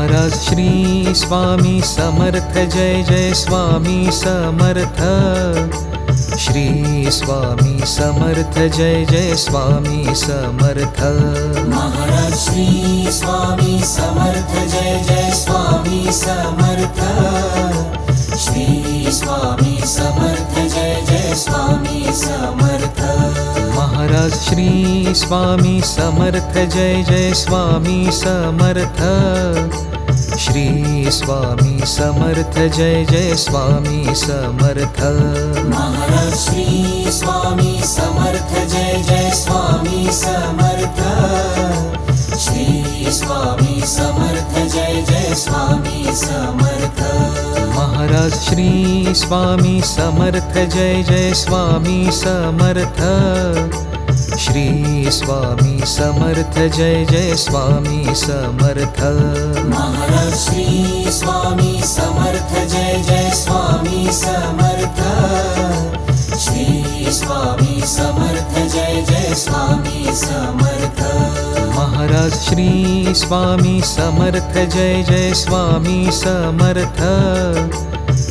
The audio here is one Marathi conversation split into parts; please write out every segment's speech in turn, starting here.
महाराज श्री स्वामी समर्थ जय जय स्वामी समर्थ। श्री स्वामी समर्थ जय जय स्वामी समर्थ। महाराज श्री स्वामी समर्थ जय जय स्वामी समर्थ। श्री स्वामी समर्थ जय जय स्वामी समर्थ। महाराज श्री स्वामी समर्थ जय जय स्वामी समर्थ। श्री स्वामी समर्थ जय जय स्वामी समर्थ। महाराज श्री स्वामी समर्थ जय जय स्वामी समर्थ। श्री स्वामी समर्थ जय जय स्वामी समर्थ। महाराज श्री स्वामी समर्थ जय जय स्वामी समर्थ। श्री स्वामी समर्थ जय जय स्वामी समर्थ। महाराज श्री स्वामी समर्थ जय जय स्वामी समर्थ। श्री स्वामी समर्थ जय जय स्वामी समर्थ। महाराज श्री स्वामी समर्थ जय जय स्वामी समर्थ।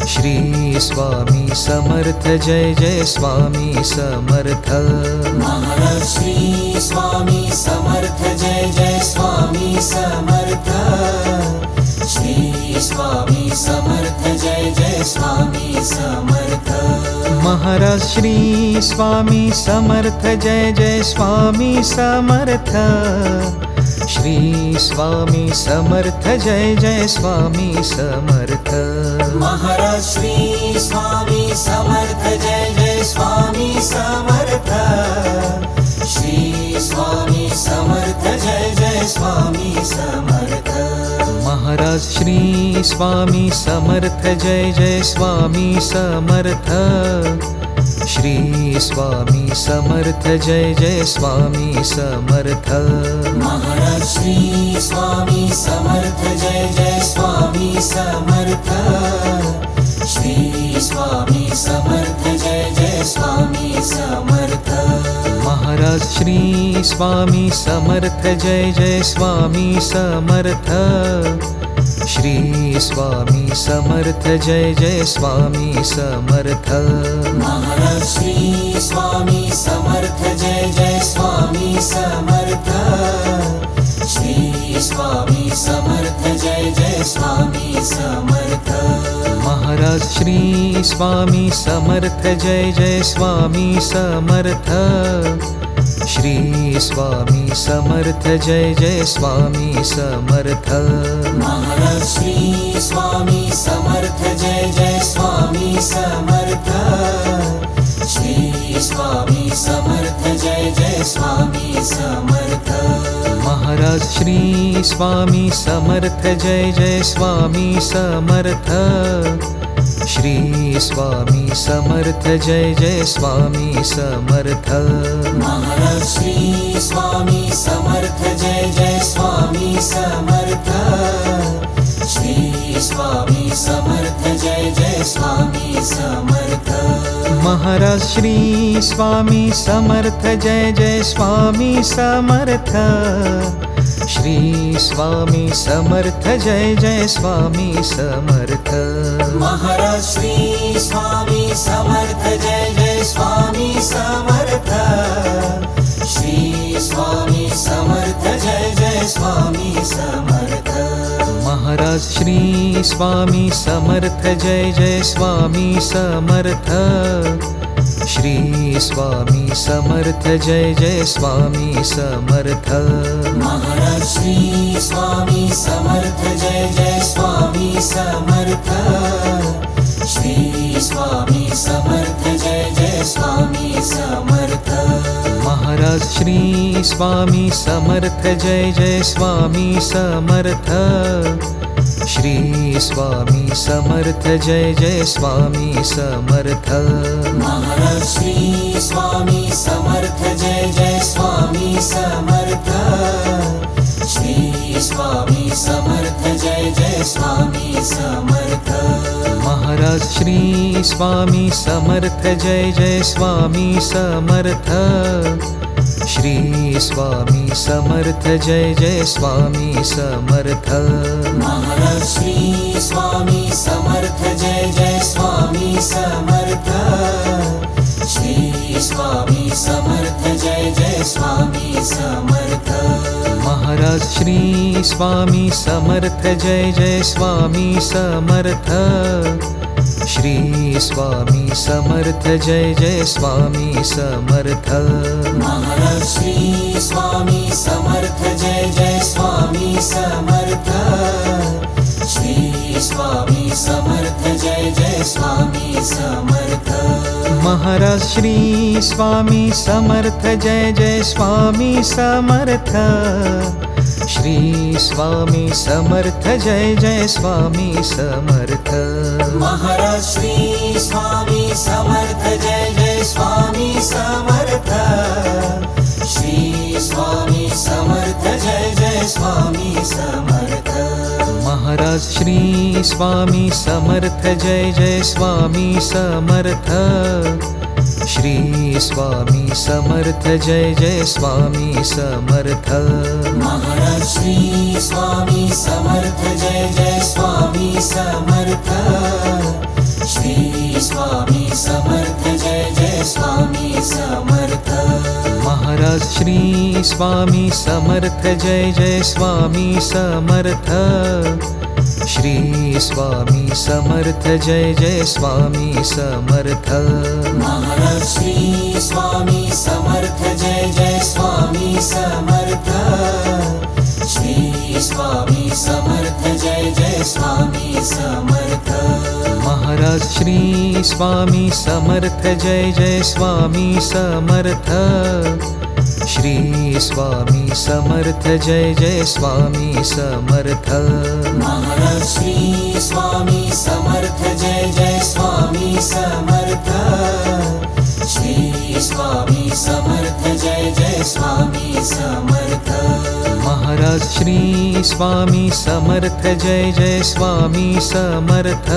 श्री स्वामी समर्थ जय जय स्वामी समर्थ। महाराज श्री स्वामी समर्थ जय जय स्वामी समर्थ। श्री स्वामी समर्थ जय जय स्वामी समर्थ। महाराज श्री स्वामी समर्थ जय जय स्वामी समर्थ। श्री स्वामी समर्थ जय जय स्वामी समर्थ। महाराज श्री स्वामी समर्थ जय जय स्वामी समर्थ। श्री स्वामी समर्थ जय जय स्वामी समर्थ। महाराज श्री स्वामी समर्थ जय जय स्वामी समर्थ। श्री स्वामी समर्थ जय जय स्वामी समर्थ। महाराज श्री स्वामी समर्थ जय जय स्वामी समर्थ। श्री स्वामी समर्थ जय जय स्वामी समर्थ। महाराज श्री स्वामी समर्थ जय जय स्वामी समर्थ। श्री स्वामी समर्थ जय जय स्वामी समर्थ। महाराज श्री स्वामी समर्थ जय जय स्वामी समर्थ। श्री स्वामी समर्थ जय जय स्वामी समर्थ। महाराज श्री स्वामी समर्थ जय जय स्वामी समर्थ। श्री स्वामी समर्थ जय जय स्वामी समर्थ। महाराज श्री स्वामी समर्थ जय जय स्वामी समर्थ। श्री स्वामी समर्थ जय जय स्वामी समर्थ। महाराज श्री स्वामी समर्थ जय जय स्वामी समर्थ। श्री स्वामी समर्थ जय जय स्वामी समर्थ। महाराज श्री स्वामी समर्थ जय जय स्वामी समर्थ। श्री स्वामी समर्थ जय जय स्वामी समर्थ। महाराज श्री स्वामी समर्थ जय जय स्वामी समर्थ। श्री स्वामी समर्थ जय जय स्वामी समर्थ। महाराज श्री स्वामी समर्थ जय जय स्वामी समर्थ। श्री स्वामी समर्थ जय जय स्वामी समर्थ। महाराज श्री स्वामी समर्थ जय जय स्वामी समर्थ। श्री स्वामी समर्थ जय जय स्वामी समर्थ। महाराज श्री स्वामी समर्थ जय जय स्वामी समर्थ। श्री स्वामी समर्थ जय जय स्वामी समर्थ। महाराज श्री स्वामी समर्थ जय जय स्वामी समर्थ। श्री स्वामी समर्थ जय जय स्वामी समर्थ। महाराज श्री स्वामी समर्थ जय जय स्वामी समर्थ। श्री स्वामी समर्थ जय जय स्वामी समर्थ। महाराज श्री स्वामी समर्थ जय जय स्वामी समर्थ। श्री स्वामी समर्थ जय जय स्वामी समर्थ महाराज श्री स्वामी समर्थ जय जय स्वामी समर्थ श्री स्वामी समर्थ जय जय स्वामी समर्थ महाराज श्री स्वामी समर्थ जय जय स्वामी समर्थ श्री स्वामी समर्थ जय जय स्वामी समर्थ महाराज श्री स्वामी समर्थ जय जय स्वामी समर्थ श्री स्वामी समर्थ जय जय स्वामी समर्थ महाराज श्री स्वामी समर्थ जय जय स्वामी समर्थ श्री स्वामी समर्थ जय जय स्वामी समर्थ महाराज श्री स्वामी समर्थ जय जय स्वामी समर्थ श्री स्वामी समर्थ जय जय स्वामी समर्थ महाराज श्री स्वामी समर्थ जय जय स्वामी समर्थ श्री स्वामी समर्थ जय जय स्वामी समर्थ महाराज श्री स्वामी समर्थ जय जय स्वामी समर्थ श्री स्वामी समर्थ जय जय स्वामी समर्थ महाराज श्री स्वामी समर्थ जय जय स्वामी समर्थ श्री स्वामी समर्थ जय जय स्वामी समर्थ महाराज श्री स्वामी समर्थ जय जय स्वामी समर्थ श्री स्वामी समर्थ जय जय स्वामी समर्थ महाराज श्री स्वामी समर्थ जय जय स्वामी समर्थ श्री स्वामी समर्थ जय जय स्वामी समर्थ महाराज श्री स्वामी समर्थ जय जय स्वामी समर्थ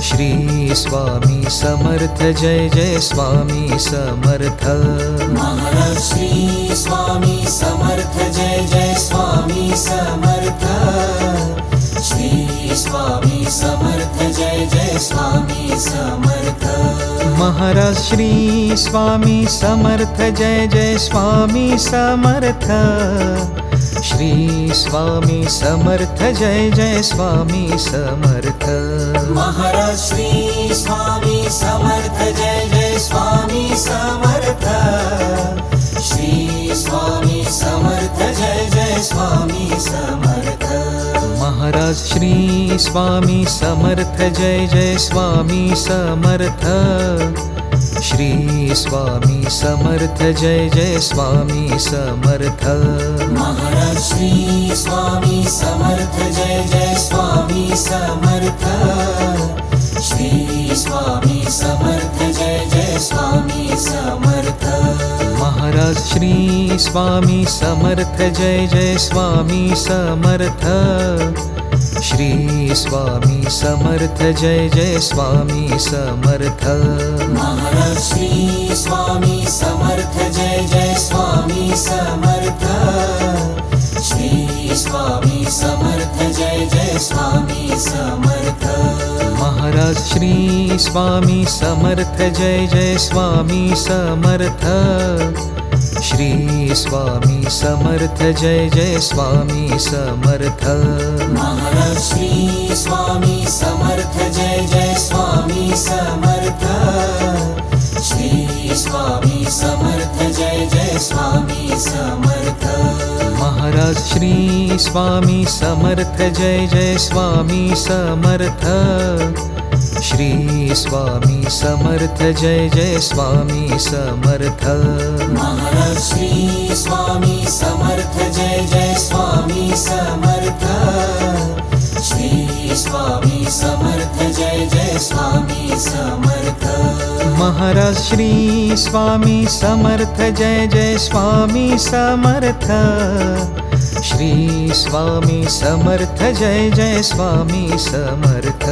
श्री स्वामी समर्थ जय जय स्वामी समर्थ महाराज श्री स्वामी समर्थ जय जय स्वामी समर्थ श्री स्वामी समर्थ जय जय स्वामी समर्थ महाराज श्री स्वामी समर्थ जय जय स्वामी समर्थ श्री स्वामी समर्थ जय जय स्वामी समर्थ महाराज श्री स्वामी समर्थ जय जय स्वामी समर्थ श्री स्वामी समर्थ जय जय स्वामी समर्थ महाराज श्री स्वामी समर्थ जय जय स्वामी समर्थ श्री स्वामी समर्थ जय जय स्वामी समर्थ महाराज श्री स्वामी समर्थ जय जय स्वामी समर्थ श्री स्वामी समर्थ जय जय स्वामी समर्थ महाराज श्री स्वामी समर्थ जय जय स्वामी समर्थ श्री स्वामी समर्थ जय जय स्वामी समर्थ महाराज श्री स्वामी समर्थ जय जय स्वामी समर्थ श्री स्वामी समर्थ जय जय स्वामी समर्थ महाराज श्री स्वामी समर्थ जय जय स्वामी समर्थ श्री स्वामी समर्थ जय जय स्वामी समर्थ महाराज श्री स्वामी समर्थ जय जय स्वामी समर्थ श्री स्वामी समर्थ जय जय स्वामी समर्थ महाराज श्री स्वामी समर्थ जय जय स्वामी समर्थ श्री स्वामी समर्थ जय जय स्वामी समर्थ महाराज श्री स्वामी समर्थ जय जय स्वामी समर्थ श्री स्वामी समर्थ जय जय स्वामी समर्थ महाराज श्री स्वामी समर्थ जय जय स्वामी समर्थ श्री स्वामी समर्थ जय जय स्वामी समर्थ महाराज श्री स्वामी समर्थ जय जय स्वामी समर्थ श्री स्वामी समर्थ जय जय स्वामी समर्थ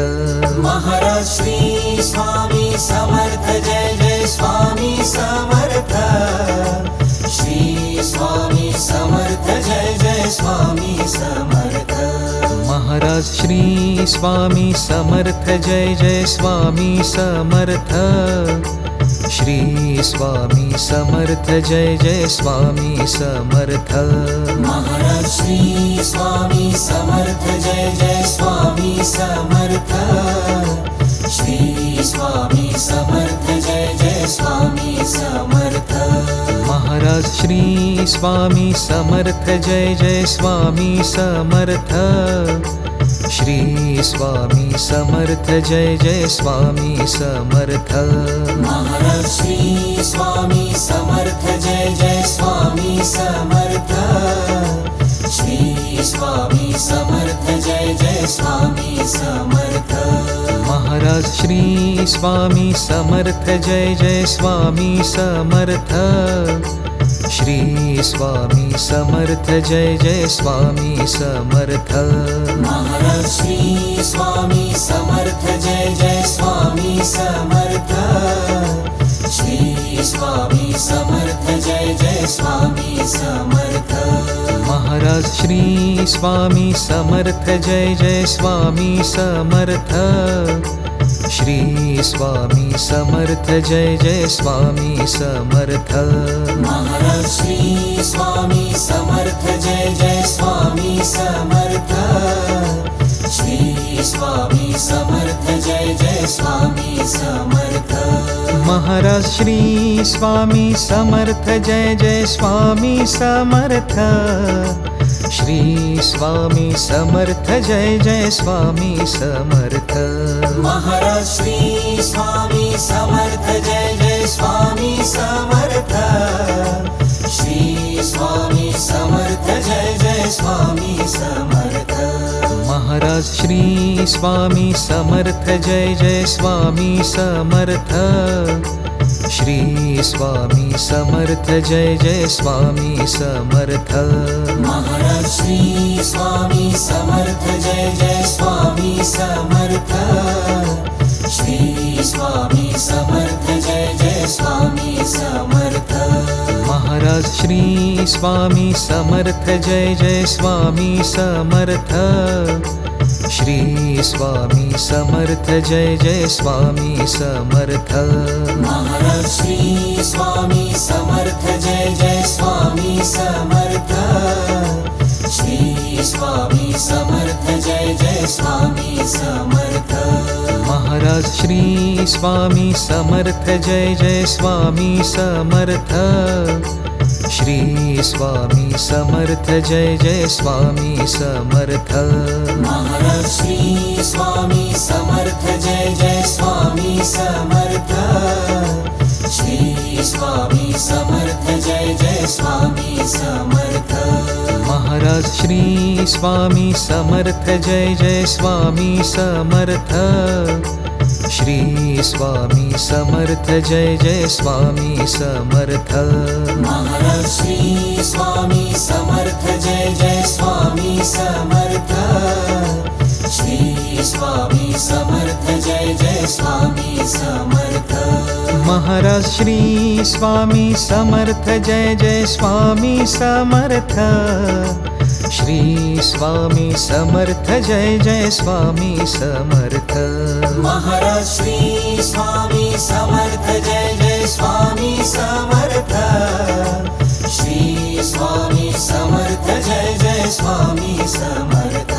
महाराज श्री स्वामी समर्थ जय जय स्वामी समर्थ श्री स्वामी समर्थ जय जय स्वामी समर्थ महाराज श्री स्वामी समर्थ जय जय स्वामी समर्थ श्री स्वामी समर्थ जय जय स्वामी समर्थ महाराज श्री स्वामी समर्थ जय जय स्वामी समर्थ श्री स्वामी समर्थ जय जय स्वामी समर्थ महाराज श्री स्वामी समर्थ जय जय स्वामी समर्थ श्री स्वामी समर्थ जय जय स्वामी समर्थ महाराज श्री स्वामी समर्थ जय जय स्वामी समर्थ श्री स्वामी समर्थ जय जय स्वामी समर्थ महाराज श्री स्वामी समर्थ जय जय स्वामी समर्थ श्री स्वामी समर्थ जय जय स्वामी समर्थ महाराज श्री स्वामी समर्थ जय जय स्वामी समर्थ श्री स्वामी समर्थ जय जय स्वामी समर्थ महाराज श्री स्वामी समर्थ जय जय स्वामी समर्थ श्री स्वामी समर्थ जय जय स्वामी समर्थ महाराज श्री स्वामी समर्थ जय जय स्वामी समर्थ श्री स्वामी समर्थ जय जय स्वामी समर्थ महाराज श्री स्वामी समर्थ जय जय स्वामी समर्थ श्री स्वामी समर्थ जय जय स्वामी समर्थ महाराज श्री स्वामी समर्थ जय जय स्वामी समर्थ श्री स्वामी समर्थ जय जय स्वामी समर्थ महाराज श्री स्वामी समर्थ जय जय स्वामी समर्थ श्री स्वामी समर्थ जय जय स्वामी समर्थ महाराज श्री स्वामी समर्थ जय जय स्वामी समर्थ श्री स्वामी समर्थ जय जय स्वामी समर्थ महाराज श्री स्वामी समर्थ जय जय स्वामी समर्थ श्री स्वामी समर्थ जय जय स्वामी समर्थ महाराज श्री स्वामी समर्थ जय जय स्वामी समर्थ श्री स्वामी समर्थ जय जय स्वामी समर्थ महाराज श्री स्वामी समर्थ जय जय स्वामी समर्थ श्री स्वामी समर्थ जय जय स्वामी समर्थ महाराज श्री स्वामी समर्थ जय जय स्वामी समर्थ श्री स्वामी समर्थ जय जय स्वामी समर्थ महाराज श्री स्वामी समर्थ जय जय स्वामी समर्थ श्री स्वामी समर्थ जय जय स्वामी समर्थ महाराज श्री स्वामी समर्थ जय जय स्वामी समर्थ श्री स्वामी समर्थ जय जय स्वामी समर्थ महाराज श्री स्वामी समर्थ जय जय स्वामी समर्थ श्री स्वामी समर्थ जय जय स्वामी समर्थ महाराज श्री स्वामी समर्थ जय जय स्वामी समर्थ श्री स्वामी समर्थ जय जय स्वामी समर्थ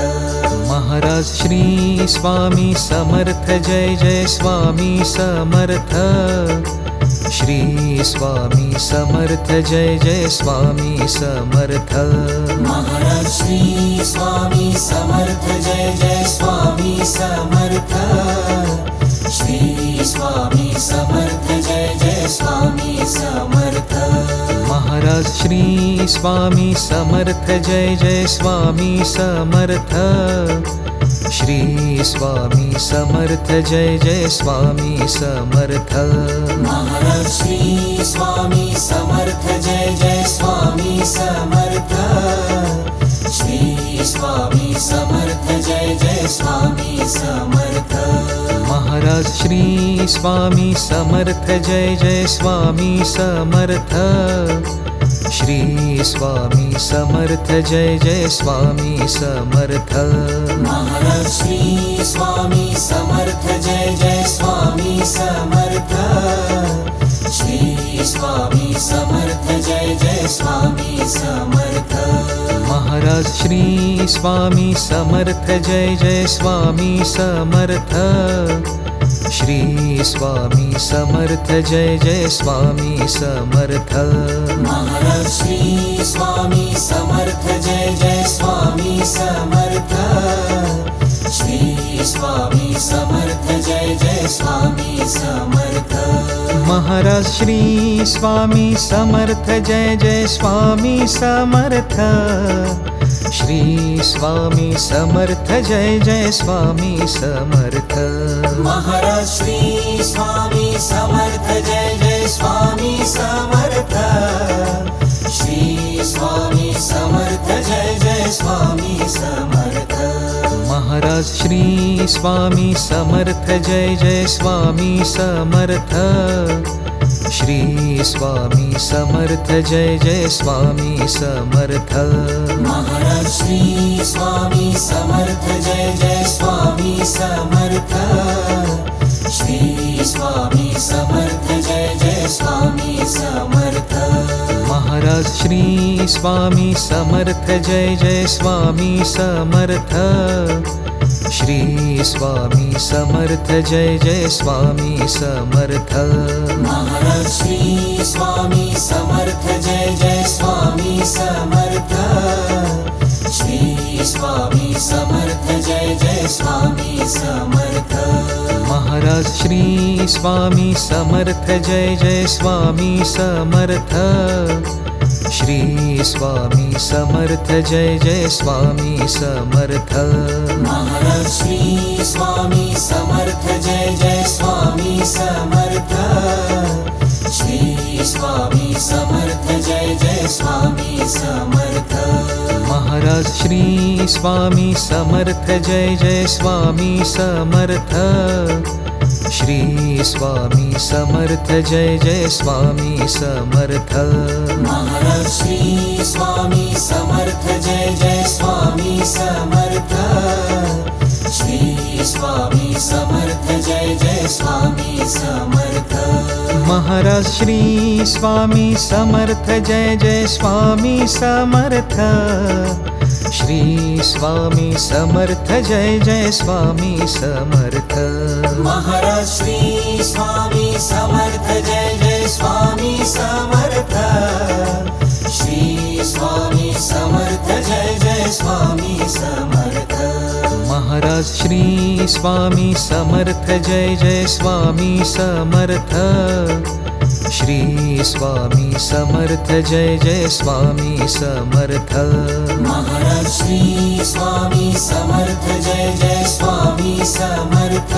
महाराज श्री स्वामी समर्थ जय जय स्वामी समर्थ श्री स्वामी समर्थ जय जय स्वामी समर्थ महाराज श्री स्वामी समर्थ जय जय स्वामी समर्थ श्री स्वामी समर्थ जय जय स्वामी समर्थ महाराज श्री स्वामी समर्थ जय जय स्वामी समर्थ श्री स्वामी समर्थ जय जय स्वामी समर्थ महाराज श्री स्वामी समर्थ जय जय स्वामी समर्थ श्री स्वामी समर्थ जय जय स्वामी समर्थ महाराज श्री स्वामी समर्थ जय जय स्वामी समर्थ श्री स्वामी समर्थ जय जय स्वामी समर्थ महाराज श्री स्वामी समर्थ जय जय स्वामी समर्थ श्री स्वामी समर्थ जय जय स्वामी समर्थ महाराज श्री स्वामी समर्थ जय जय स्वामी समर्थ श्री स्वामी समर्थ जय जय स्वामी समर्थ महाराज श्री स्वामी समर्थ जय जय स्वामी समर्थ श्री स्वामी समर्थ जय जय स्वामी समर्थ महाराज श्री स्वामी समर्थ जय जय स्वामी समर्थ श्री स्वामी समर्थ जय जय स्वामी समर्थ महाराज श्री स्वामी समर्थ जय जय स्वामी समर्थ श्री स्वामी समर्थ जय जय स्वामी समर्थ महाराज श्री स्वामी समर्थ जय जय स्वामी समर्थ श्री स्वामी समर्थ जय जय स्वामी समर्थ महाराज श्री स्वामी समर्थ जय जय स्वामी समर्थ श्री स्वामी समर्थ जय जय स्वामी समर्थ महाराज श्री स्वामी समर्थ जय जय स्वामी समर्थ श्री स्वामी समर्थ जय जय स्वामी समर्थ महाराज श्री स्वामी समर्थ जय जय स्वामी समर्थ श्री स्वामी समर्थ जय जय स्वामी समर्थ महाराज श्री स्वामी समर्थ जय जय स्वामी समर्थ श्री स्वामी समर्थ जय जय स्वामी समर्थ महाराज श्री स्वामी समर्थ जय जय स्वामी समर्थ श्री स्वामी समर्थ जय जय स्वामी समर्थ महाराज श्री स्वामी समर्थ जय जय स्वामी समर्थ श्री स्वामी समर्थ जय जय स्वामी समर्थ महाराज श्री स्वामी समर्थ जय जय स्वामी समर्थ श्री स्वामी समर्थ जय जय स्वामी समर्थ महाराज श्री स्वामी समर्थ जय जय स्वामी समर्थ श्री स्वामी समर्थ जय जय स्वामी समर्थ महाराज श्री स्वामी समर्थ जय जय स्वामी समर्थ श्री स्वामी समर्थ जय जय स्वामी समर्थ महाराज श्री स्वामी समर्थ जय जय स्वामी समर्थ श्री स्वामी समर्थ जय जय स्वामी समर्थ महाराज श्री स्वामी समर्थ जय जय स्वामी समर्थ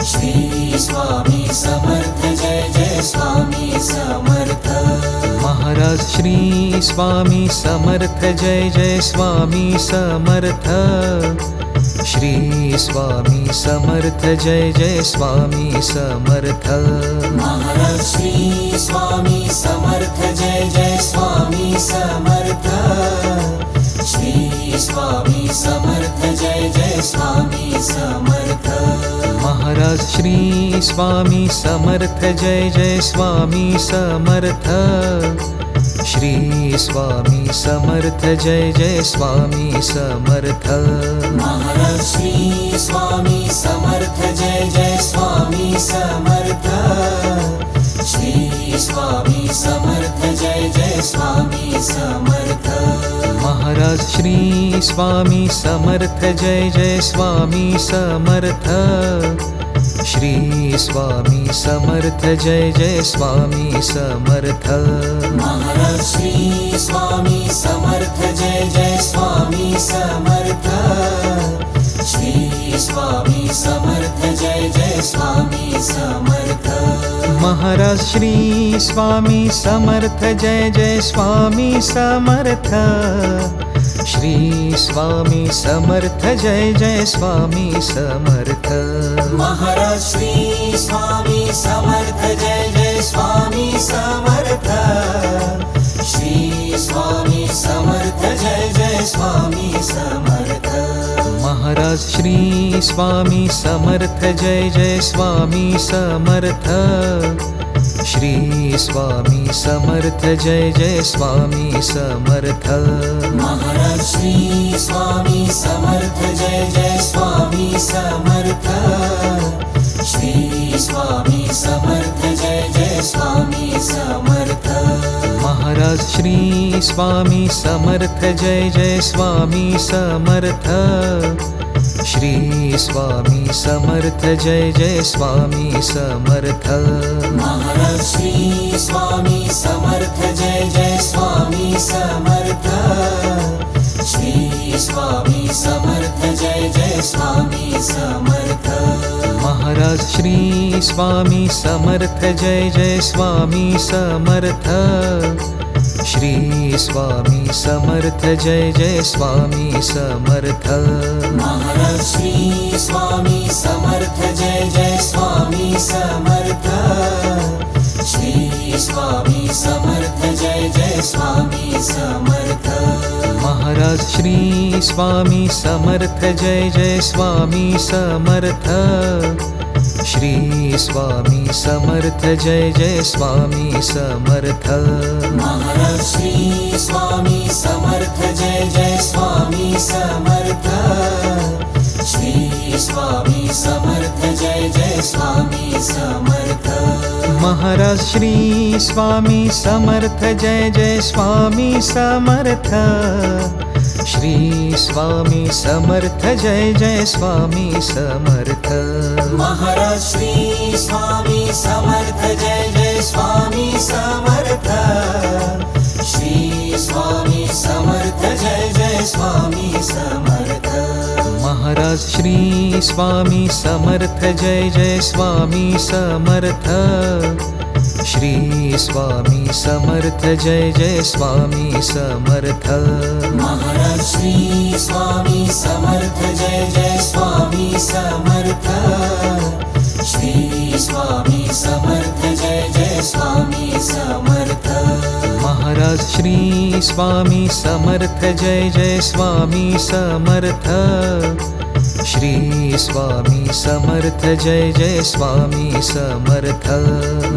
श्री स्वामी समर्थ जय जय स्वामी समर्थ महाराज श्री स्वामी समर्थ जय जय स्वामी समर्थ श्री स्वामी समर्थ जय जय स्वामी समर्थ महाराज श्री स्वामी समर्थ जय जय स्वामी समर्थ श्री स्वामी समर्थ जय जय स्वामी समर्थ महाराज श्री स्वामी समर्थ जय जय स्वामी समर्थ श्री स्वामी समर्थ जय जय स्वामी समर्थ महाराज श्री स्वामी समर्थ जय जय स्वामी समर्थ श्री स्वामी समर्थ जय जय स्वामी समर्थ महाराज श्री स्वामी समर्थ जय जय स्वामी समर्थ श्री स्वामी समर्थ जय जय स्वामी समर्थ महाराज श्री स्वामी समर्थ जय जय स्वामी समर्थ श्री स्वामी समर्थ जय जय स्वामी समर्थ महाराज श्री स्वामी समर्थ जय जय स्वामी समर्थ श्री स्वामी समर्थ जय जय स्वामी समर्थ महाराज श्री स्वामी समर्थ जय जय स्वामी समर्थ श्री स्वामी समर्थ जय जय स्वामी समर्थ महाराज श्री स्वामी समर्थ जय जय स्वामी समर्थ श्री स्वामी समर्थ जय जय स्वामी समर्थ महाराज श्री स्वामी समर्थ जय जय स्वामी समर्थ श्री स्वामी समर्थ जय जय स्वामी समर्थ महाराज श्री स्वामी समर्थ जय जय स्वामी समर्थ श्री स्वामी समर्थ जय जय स्वामी समर्थ महाराज श्री स्वामी समर्थ जय जय स्वामी समर्थ श्री स्वामी समर्थ जय जय स्वामी समर्थ महाराज श्री स्वामी समर्थ जय जय स्वामी समर्थ श्री स्वामी समर्थ जय जय स्वामी समर्थ महाराज श्री स्वामी समर्थ जय जय स्वामी समर्थ श्री स्वामी समर्थ जय जय स्वामी समर्थ महाराज श्री स्वामी समर्थ जय जय स्वामी समर्थ श्री स्वामी समर्थ जय जय स्वामी समर्थ महाराज श्री स्वामी समर्थ जय जय स्वामी समर्थ श्री स्वामी समर्थ जय जय स्वामी समर्थ महाराज श्री स्वामी समर्थ जय जय स्वामी समर्थ श्री स्वामी समर्थ जय जय स्वामी समर्थ महाराज श्री स्वामी समर्थ जय जय स्वामी समर्थ श्री स्वामी समर्थ जय जय स्वामी समर्थ महाराज श्री स्वामी समर्थ जय जय स्वामी समर्थ श्री स्वामी समर्थ जय जय स्वामी समर्थ महाराज श्री स्वामी समर्थ जय जय स्वामी समर्थ श्री स्वामी समर्थ जय जय स्वामी समर्थ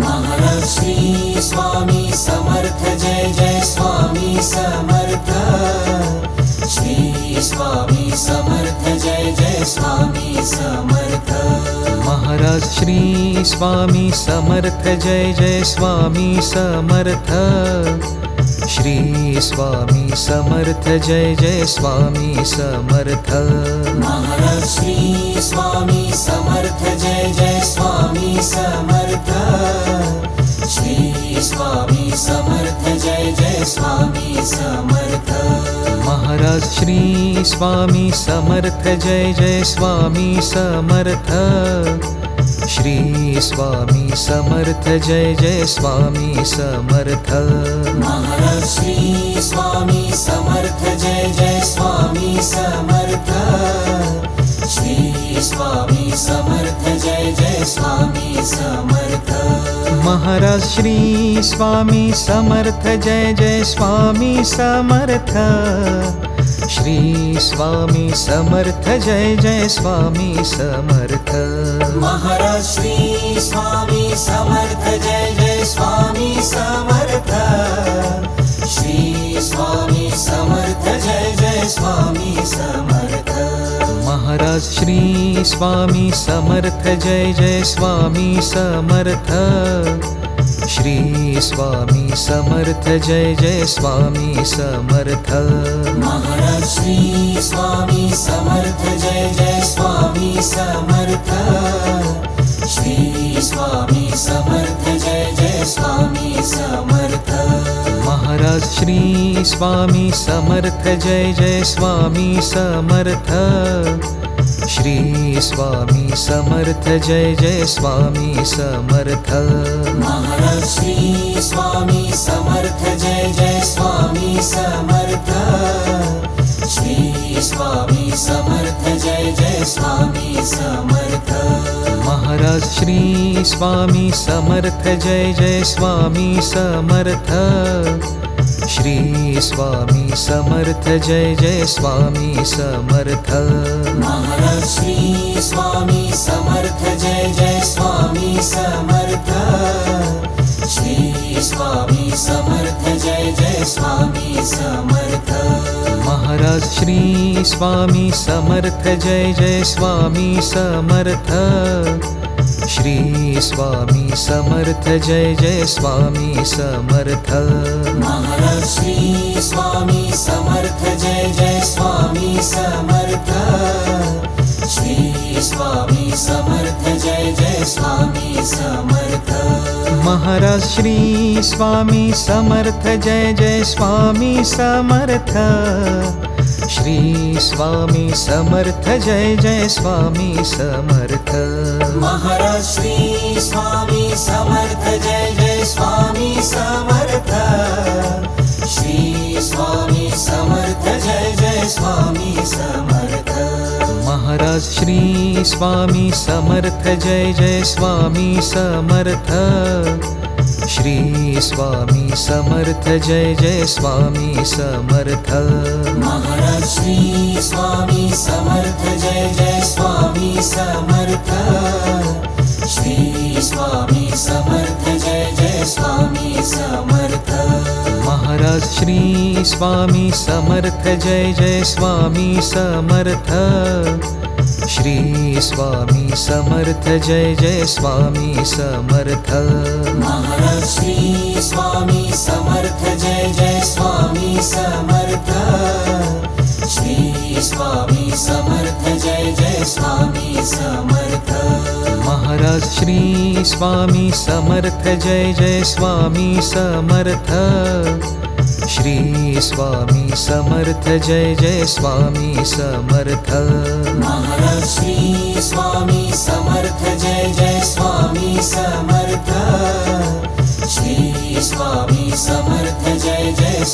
महाराज श्री स्वामी समर्थ जय जय स्वामी समर्थ श्री स्वामी समर्थ जय जय स्वामी समर्थ महाराज श्री स्वामी समर्थ जय जय स्वामी समर्थ श्री स्वामी समर्थ जय जय स्वामी समर्थ महाराज श्री स्वामी समर्थ जय जय स्वामी समर्थ श्री स्वामी समर्थ जय जय स्वामी समर्थ महाराज श्री स्वामी समर्थ जय जय स्वामी समर्थ श्री स्वामी समर्थ जय जय स्वामी समर्थ महाराज श्री स्वामी समर्थ जय जय स्वामी समर्थ श्री स्वामी समर्थ जय जय स्वामी समर्थ महाराज श्री स्वामी समर्थ जय जय स्वामी समर्थ श्री स्वामी समर्थ जय जय स्वामी समर्थ महाराज श्री स्वामी समर्थ जय जय स्वामी समर्थ श्री स्वामी समर्थ जय जय स्वामी समर्थ महाराज श्री स्वामी समर्थ जय जय स्वामी समर्थ श्री स्वामी समर्थ जय जय स्वामी समर्थ महाराज श्री स्वामी समर्थ जय जय स्वामी समर्थ श्री स्वामी समर्थ जय जय स्वामी समर्थ महाराज श्री स्वामी समर्थ जय जय स्वामी समर्थ श्री स्वामी समर्थ जय जय स्वामी समर्थ महाराज श्री स्वामी समर्थ जय जय स्वामी समर्थ श्री स्वामी समर्थ जय जय स्वामी समर्थ महाराज श्री स्वामी समर्थ जय जय स्वामी समर्थ श्री स्वामी समर्थ जय जय स्वामी समर्थ महाराज श्री स्वामी समर्थ जय जय स्वामी समर्थ श्री स्वामी समर्थ जय जय स्वामी समर्थ महाराज श्री स्वामी समर्थ जय जय स्वामी समर्थ श्री स्वामी समर्थ जय जय स्वामी समर्थ महाराज श्री स्वामी समर्थ जय जय स्वामी समर्थ श्री स्वामी समर्थ जय जय स्वामी समर्थ महाराज श्री स्वामी समर्थ जय जय स्वामी समर्थ श्री स्वामी समर्थ जय जय स्वामी समर्थ महाराज श्री स्वामी समर्थ जय जय स्वामी समर्थ श्री स्वामी समर्थ जय जय स्वामी समर्थ महाराज श्री स्वामी समर्थ जय जय स्वामी समर्थ श्री स्वामी समर्थ जय जय स्वामी समर्थ महाराज श्री स्वामी समर्थ जय जय स्वामी समर्थ श्री स्वामी समर्थ जय जय स्वामी समर्थ महाराज श्री स्वामी समर्थ जय जय स्वामी समर्थ श्री स्वामी समर्थ जय जय स्वामी समर्थ महाराज श्री स्वामी समर्थ जय जय स्वामी समर्थ श्री स्वामी समर्थ जय जय स्वामी समर्थ महाराज श्री स्वामी समर्थ जय जय स्वामी समर्थ श्री स्वामी समर्थ जय जय स्वामी समर्थ महाराज श्री स्वामी समर्थ जय जय स्वामी समर्थ श्री स्वामी समर्थ जय जय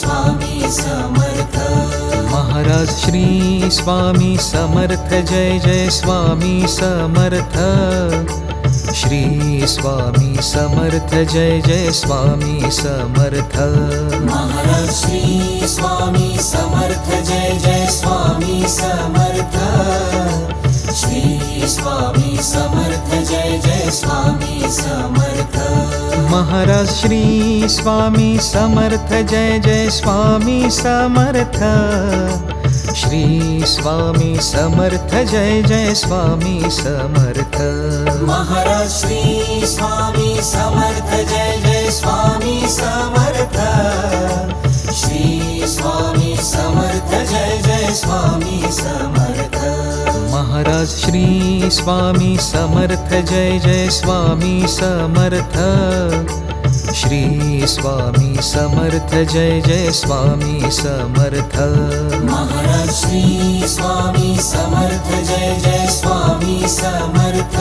स्वामी समर्थ महाराज श्री स्वामी समर्थ जय जय स्वामी समर्थ श्री स्वामी समर्थ जय जय स्वामी समर्थ महाराज श्री स्वामी समर्थ जय जय स्वामी समर्थ श्री स्वामी समर्थ जय जय स्वामी समर्थ महाराज श्री स्वामी समर्थ जय जय स्वामी समर्थ श्री स्वामी समर्थ जय जय स्वामी समर्थ महाराज श्री स्वामी समर्थ जय जय स्वामी समर्थ श्री स्वामी समर्थ जय जय स्वामी समर्थ महाराज श्री स्वामी समर्थ जय जय स्वामी समर्थ श्री स्वामी समर्थ जय जय स्वामी समर्थ महाराज श्री स्वामी समर्थ जय जय स्वामी समर्थ श्री स्वामी समर्थ जय जय स्वामी समर्थ महाराज श्री स्वामी समर्थ जय जय स्वामी समर्थ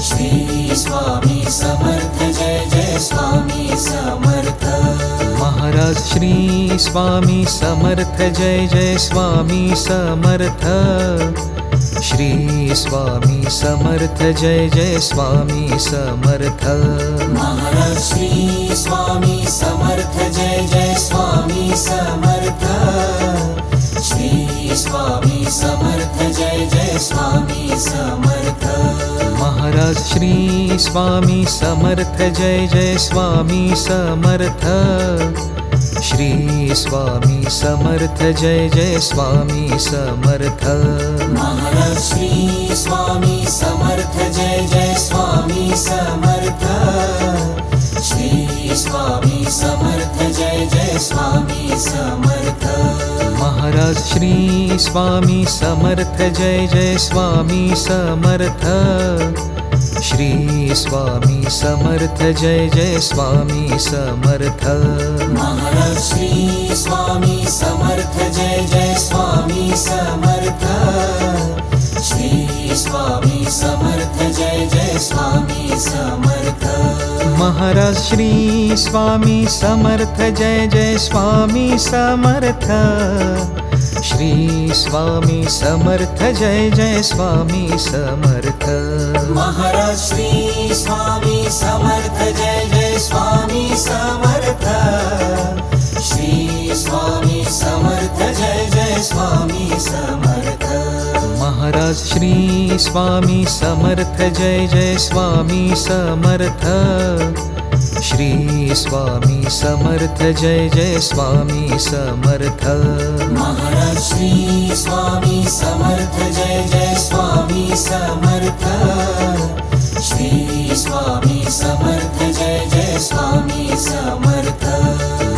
श्री स्वामी समर्थ जय जय स्वामी समर्थ महाराज श्री स्वामी समर्थ जय जय स्वामी समर्थ श्री स्वामी समर्थ जय जय स्वामी समर्थ महाराज श्री स्वामी समर्थ जय जय स्वामी समर्थ श्री स्वामी समर्थ जय जय स्वामी समर्थ महाराज श्री स्वामी समर्थ जय जय स्वामी समर्थ श्री स्वामी समर्थ जय जय स्वामी समर्थ महाराज श्री स्वामी समर्थ जय जय स्वामी समर्थ श्री स्वामी समर्थ जय जय स्वामी समर्थ महाराज श्री स्वामी समर्थ जय जय स्वामी समर्थ श्री स्वामी समर्थ जय जय स्वामी समर्थ महाराज श्री स्वामी समर्थ जय जय स्वामी समर्थ श्री स्वामी समर्थ जय जय स्वामी समर्थ महाराज श्री स्वामी समर्थ जय जय स्वामी समर्थ श्री स्वामी समर्थ जय जय स्वामी समर्थ महाराज श्री स्वामी समर्थ जय जय स्वामी समर्थ श्री स्वामी समर्थ जय जय स्वामी समर्थ महाराज श्री स्वामी समर्थ जय जय स्वामी समर्थ श्री स्वामी समर्थ जय जय स्वामी समर्थ महाराज श्री स्वामी समर्थ जय जय स्वामी समर्थ श्री स्वामी समर्थ जय जय स्वामी समर्थ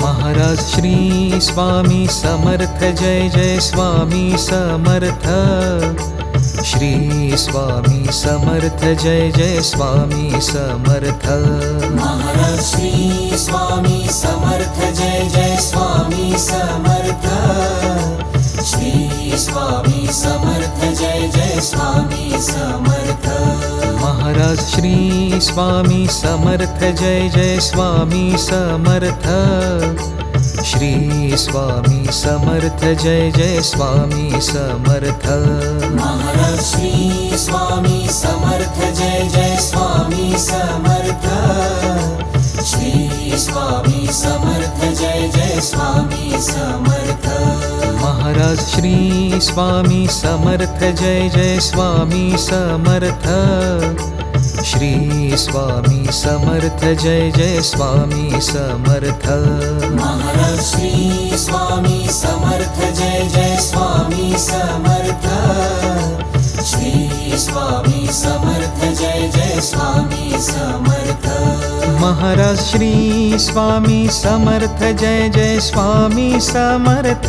महाराज श्री स्वामी समर्थ जय जय स्वामी समर्थ श्री स्वामी समर्थ जय जय स्वामी समर्थ महाराज श्री स्वामी समर्थ जय जय स्वामी समर्थ श्री स्वामी समर्थ जय जय स्वामी समर्थ महाराज श्री स्वामी समर्थ जय जय स्वामी समर्थ श्री स्वामी समर्थ जय जय स्वामी समर्थ महाराज श्री स्वामी समर्थ जय जय स्वामी समर्थ श्री स्वामी समर्थ जय जय स्वामी समर्थ महाराज श्री स्वामी समर्थ जय जय स्वामी समर्थ श्री स्वामी समर्थ जय जय स्वामी समर्थ महाराज श्री स्वामी समर्थ जय जय स्वामी समर्थ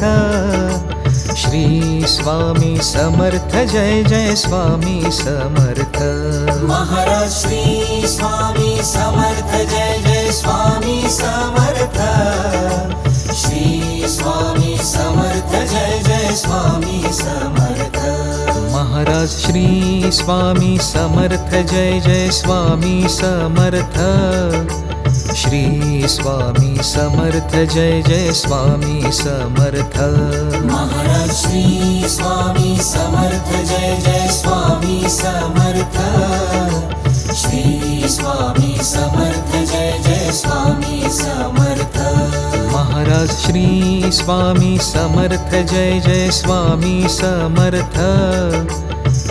श्री स्वामी समर्थ जय जय स्वामी समर्थ महाराज श्री स्वामी समर्थ जय जय स्वामी समर्थ श्री स्वामी समर्थ जय जय स्वामी समर्थ महाराज श्री स्वामी समर्थ जय जय स्वामी समर्थ श्री स्वामी समर्थ जय जय स्वामी समर्थ महाराज श्री स्वामी समर्थ जय जय स्वामी समर्थ श्री स्वामी समर्थ जय जय स्वामी समर्थ महाराज श्री स्वामी समर्थ जय जय स्वामी समर्थ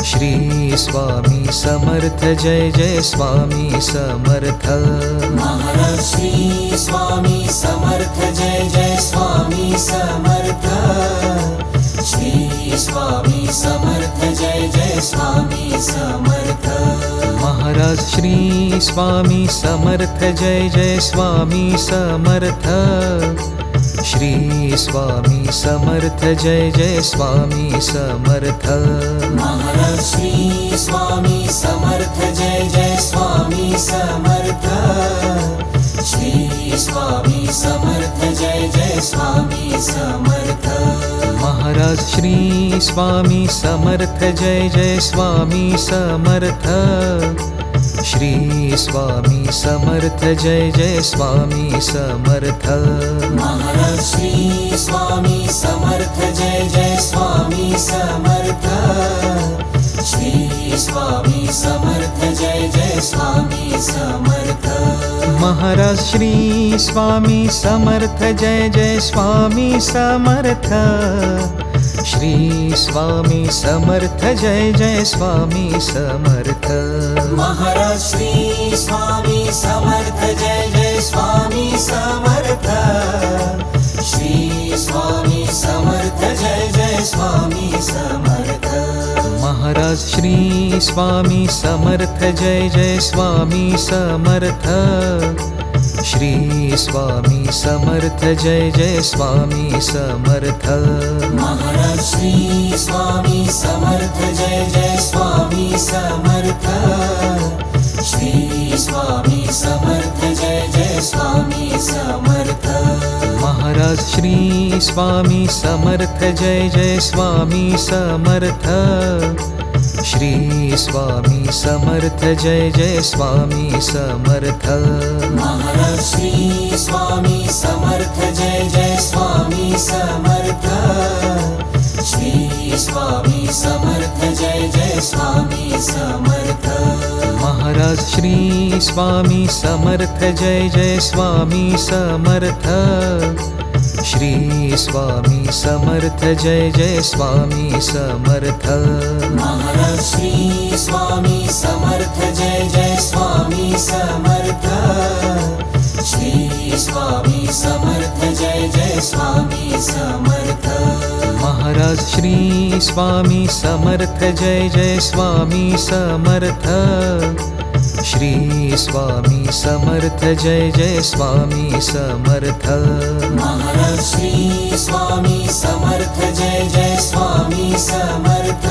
श्री स्वामी समर्थ जय जय स्वामी समर्थ महाराज श्री स्वामी समर्थ जय जय स्वामी समर्थ श्री स्वामी समर्थ जय जय स्वामी समर्थ महाराज श्री स्वामी समर्थ जय जय स्वामी समर्थ श्री स्वामी समर्थ जय जय स्वामी समर्थ महाराज श्री स्वामी समर्थ जय जय स्वामी समर्थ श्री स्वामी समर्थ जय जय स्वामी समर्थ महाराज श्री स्वामी समर्थ जय जय स्वामी समर्थ श्री स्वामी समर्थ जय जय स्वामी समर्थ महाराज श्री स्वामी समर्थ जय जय स्वामी समर्थ श्री स्वामी समर्थ जय जय स्वामी समर्थ महाराज श्री स्वामी समर्थ जय जय स्वामी समर्थ श्री स्वामी समर्थ जय जय स्वामी समर्थ महाराज श्री स्वामी समर्थ जय जय स्वामी समर्थ श्री स्वामी समर्थ जय जय स्वामी समर्थ महाराज श्री स्वामी समर्थ जय जय स्वामी समर्थ श्री स्वामी समर्थ जय जय स्वामी समर्थ महाराज श्री स्वामी समर्थ जय जय स्वामी समर्थ श्री स्वामी समर्थ जय जय स्वामी समर्थ महाराज श्री स्वामी समर्थ जय जय स्वामी समर्थ श्री स्वामी समर्थ जय जय स्वामी समर्थ महाराज श्री स्वामी समर्थ जय जय स्वामी समर्थ श्री स्वामी समर्थ जय जय स्वामी समर्थ महाराज श्री स्वामी समर्थ जय जय स्वामी समर्थ श्री स्वामी समर्थ जय जय स्वामी समर्थ महाराज श्री स्वामी समर्थ जय जय स्वामी समर्थ श्री स्वामी समर्थ जय जय स्वामी समर्थ महाराज श्री स्वामी समर्थ जय जय स्वामी समर्थ श्री स्वामी समर्थ जय जय स्वामी समर्थ महाराज श्री स्वामी समर्थ जय जय स्वामी समर्थ श्री स्वामी समर्थ जय जय स्वामी समर्थ महाराज श्री स्वामी समर्थ जय जय स्वामी समर्थ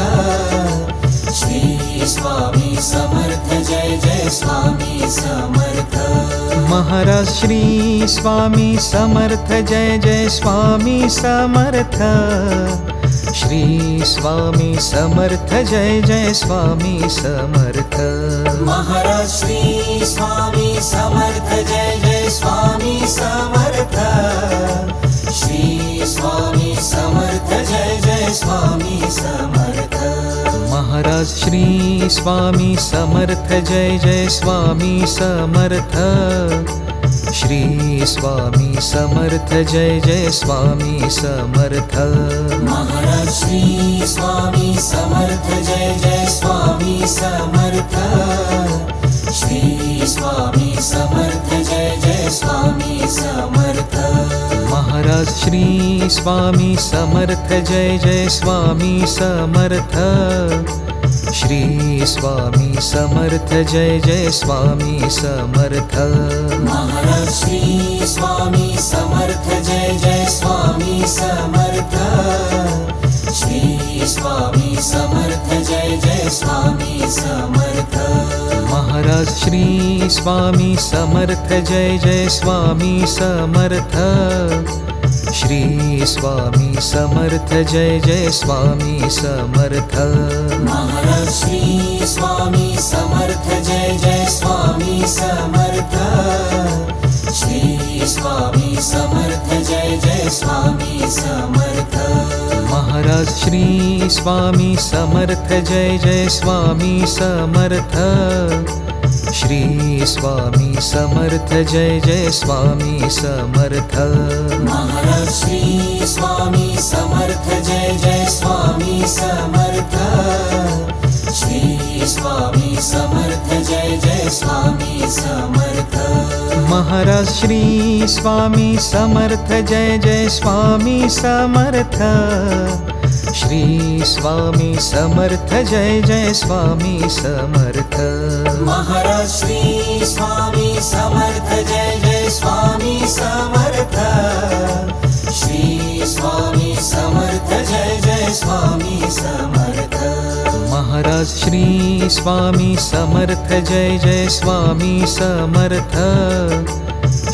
श्री स्वामी समर्थ जय जय स्वामी समर्थ महाराज श्री स्वामी समर्थ जय जय स्वामी समर्थ श्री स्वामी समर्थ जय जय स्वामी समर्थ महाराज श्री स्वामी समर्थ जय जय स्वामी समर्थ श्री स्वामी समर्थ जय जय स्वामी समर्थ महाराज श्री स्वामी समर्थ जय जय स्वामी समर्थ श्री स्वामी समर्थ जय जय स्वामी समर्थ महाराज श्री स्वामी समर्थ जय जय स्वामी समर्थ श्री स्वामी समर्थ जय जय स्वामी समर्थ महाराज श्री स्वामी समर्थ जय जय स्वामी समर्थ श्री स्वामी समर्थ जय जय स्वामी समर्थ महाराज श्री स्वामी समर्थ जय जय स्वामी समर्थ श्री स्वामी समर्थ जय जय स्वामी समर्थ महाराज श्री स्वामी समर्थ जय जय स्वामी समर्थ श्री स्वामी समर्थ जय जय स्वामी समर्थ महाराज श्री स्वामी समर्थ जय जय स्वामी समर्थ श्री स्वामी समर्थ जय जय स्वामी समर्थ महाराज श्री स्वामी समर्थ जय जय स्वामी समर्थ श्री स्वामी समर्थ जय जय स्वामी समर्थ महाराज श्री स्वामी समर्थ जय जय स्वामी समर्थ श्री स्वामी समर्थ जय जय स्वामी समर्थ महाराज श्री स्वामी समर्थ जय जय स्वामी समर्थ श्री स्वामी समर्थ जय जय स्वामी समर्थ महाराज श्री स्वामी समर्थ जय जय स्वामी समर्थ श्री स्वामी समर्थ जय जय स्वामी समर्थ महाराज श्री स्वामी समर्थ जय जय स्वामी समर्थ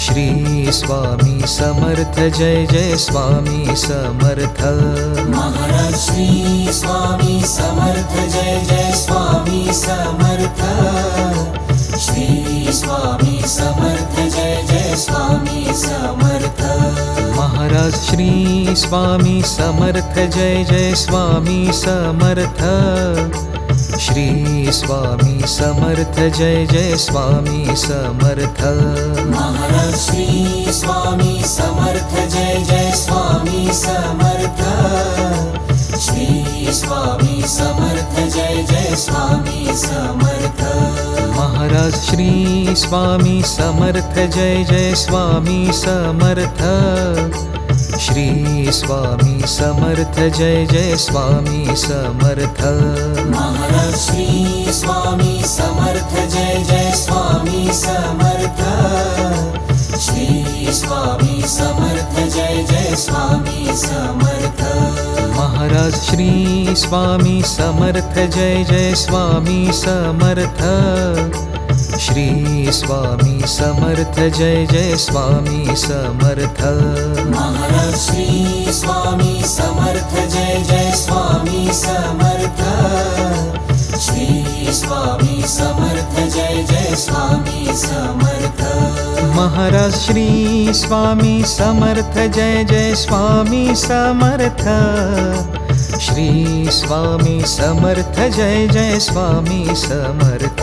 श्री स्वामी समर्थ जय जय स्वामी समर्थ महाराज श्री स्वामी समर्थ जय जय स्वामी समर्थ श्री स्वामी समर्थ जय जय स्वामी समर्थ महाराज श्री स्वामी समर्थ जय जय स्वामी समर्थ श्री स्वामी समर्थ जय जय स्वामी समर्थ महाराज श्री स्वामी समर्थ जय जय स्वामी समर्थ श्री स्वामी समर्थ जय जय स्वामी समर्थ महाराज श्री स्वामी समर्थ जय जय स्वामी समर्थ श्री स्वामी समर्थ जय जय स्वामी समर्थ महाराज श्री स्वामी समर्थ जय जय स्वामी समर्थ श्री स्वामी समर्थ जय जय स्वामी समर्थ महाराज श्री स्वामी समर्थ जय जय स्वामी समर्थ श्री स्वामी समर्थ जय जय स्वामी समर्थ महाराज श्री स्वामी समर्थ जय जय स्वामी समर्थ श्री स्वामी समर्थ जय जय स्वामी समर्थ महाराज श्री स्वामी समर्थ जय जय स्वामी समर्थ श्री स्वामी समर्थ जय जय स्वामी समर्थ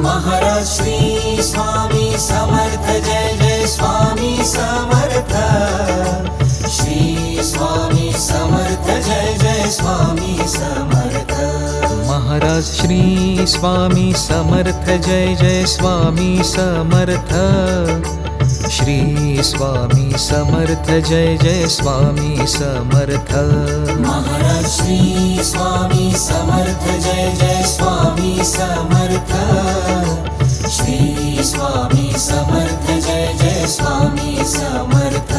महाराज श्री स्वामी समर्थ जय जय स्वामी समर्थ श्री स्वामी समर्थ जय जय स्वामी समर्थ महाराज श्री स्वामी समर्थ जय जय स्वामी समर्थ श्री स्वामी समर्थ जय जय स्वामी समर्थ महाराज श्री स्वामी समर्थ जय जय स्वामी समर्थ श्री स्वामी समर्थ जय जय स्वामी समर्थ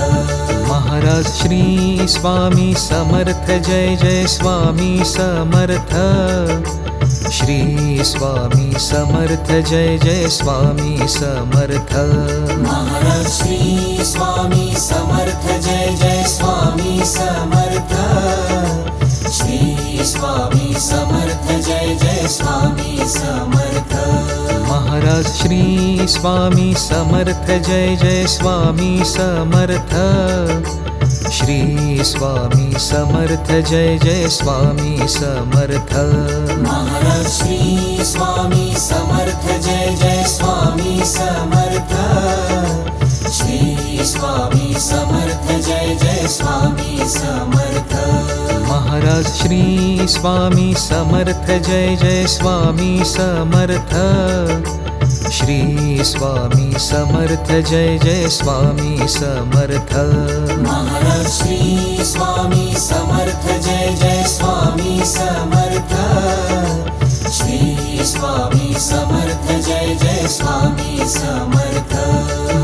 महाराज श्री स्वामी समर्थ जय जय स्वामी समर्थ श्री स्वामी समर्थ जय जय स्वामी समर्थ महाराज श्री स्वामी समर्थ जय जय स्वामी समर्थ श्री स्वामी समर्थ जय जय स्वामी समर्थ महाराज श्री स्वामी समर्थ जय जय स्वामी समर्थ श्री स्वामी समर्थ जय जय स्वामी समर्थ महाराज श्री स्वामी समर्थ जय जय स्वामी समर्थ श्री स्वामी समर्थ जय जय स्वामी समर्थ महाराज श्री स्वामी समर्थ जय जय स्वामी समर्थ श्री स्वामी समर्थ जय जय स्वामी समर्थ महाराज श्री स्वामी समर्थ जय जय स्वामी समर्थ श्री स्वामी समर्थ जय जय स्वामी समर्थ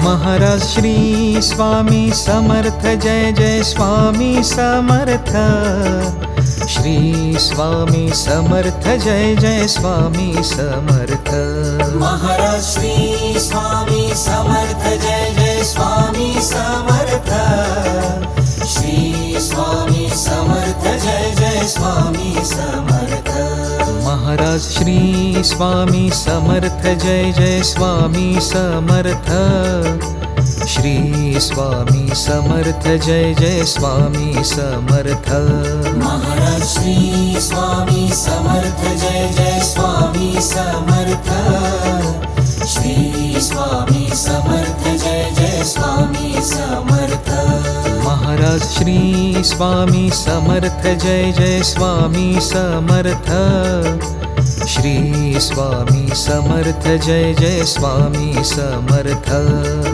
महाराज श्री स्वामी समर्थ जय जय स्वामी समर्थ श्री स्वामी समर्थ जय जय स्वामी समर्थ महाराज श्री स्वामी समर्थ जय जय स्वामी समर्थ श्री स्वामी समर्थ जय जय स्वामी समर्थ महाराज श्री स्वामी समर्थ जय जय स्वामी समर्थ श्री स्वामी समर्थ जय जय स्वामी समर्थ महाराज श्री स्वामी समर्थ जय जय स्वामी समर्थ श्री स्वामी समर्थ जय जय स्वामी समर्थ महाराज श्री स्वामी समर्थ जय जय स्वामी समर्थ श्री स्वामी समर्थ जय जय स्वामी समर्थ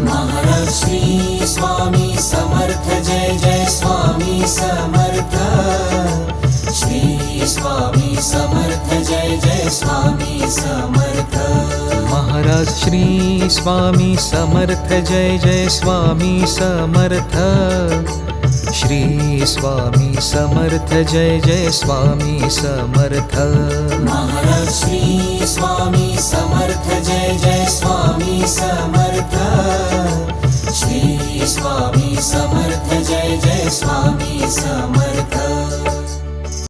महाराज श्री स्वामी समर्थ जय जय स्वामी समर्थ श्री स्वामी समर्थ जय जय स्वामी समर्थ महाराज श्री स्वामी समर्थ जय जय स्वामी समर्थ श्री स्वामी समर्थ जय जय स्वामी समर्थ महाराज श्री स्वामी समर्थ जय जय स्वामी समर्थ श्री स्वामी समर्थ जय जय स्वामी समर्थ